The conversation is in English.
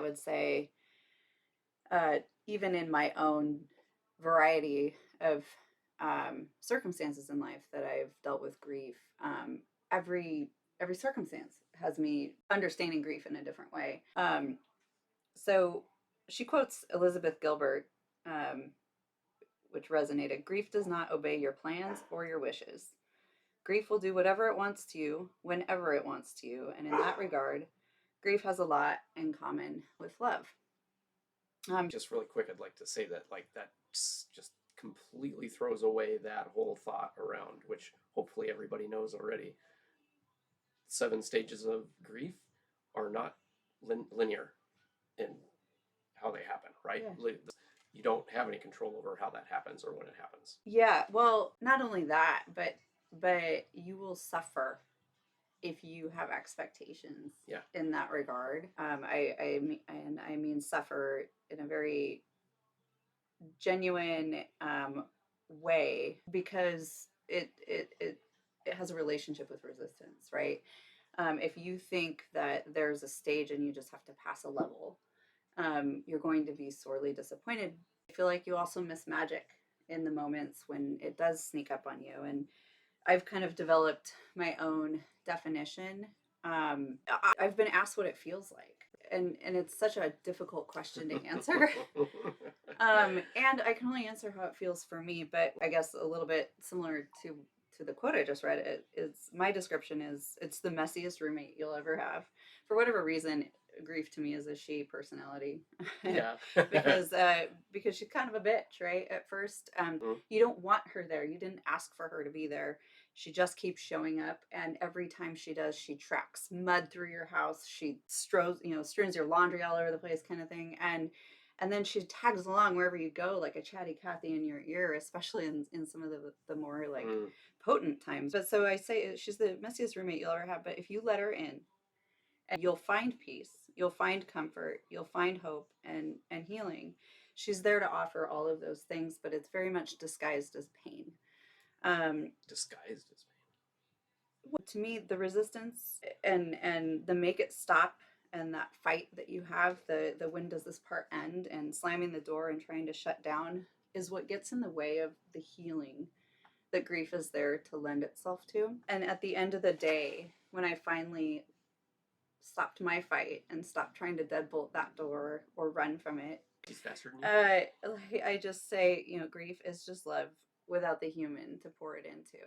would say, even in my own variety of circumstances in life that I've dealt with grief, every every circumstance has me understanding grief in a different way. So she quotes Elizabeth Gilbert, um, which resonated: "Grief does not obey your plans or your wishes. Grief will do whatever it wants to you, whenever it wants to you. And in that regard, grief has a lot in common with love." Just really quick, I'd like to say that like that just completely throws away that whole thought around, which hopefully everybody knows already. 7 stages of grief are not linear in how they happen, right? Yeah. You don't have any control over how that happens or when it happens. Yeah, well, not only that, but you will suffer if you have expectations Yeah. in that regard. I mean suffer in a very genuine way, because it has a relationship with resistance, right? If you think that there's a stage and you just have to pass a level, you're going to be sorely disappointed. I feel like you also miss magic in the moments when it does sneak up on you. And I've kind of developed my own definition. I've been asked what it feels like, and it's such a difficult question to answer. And I can only answer how it feels for me, but I guess a little bit similar to the quote I just read. It's my description is it's the messiest roommate you'll ever have. For whatever reason, grief to me is a she personality. Yeah. Because she's kind of a bitch, right? At first, Mhm. you don't want her there. You didn't ask for her to be there. She just keeps showing up, and every time she does, she tracks mud through your house. She strews your laundry all over the place, kind of thing, and then she tags along wherever you go, like a chatty Cathy in your ear, especially in some of the more like Mm. potent times. But so I say she's the messiest roommate you'll ever have. But if you let her in, and you'll find peace, you'll find comfort, you'll find hope and healing. She's there to offer all of those things, but it's very much disguised as pain. Disguised as To me, the resistance and the make it stop, and that fight that you have, the when does this part end, and slamming the door and trying to shut down, is what gets in the way of the healing that grief is there to lend itself to. And at the end of the day, when I finally stopped my fight and stopped trying to deadbolt that door or run from it, he's faster than you. I just say, grief is just love without the human to pour it into.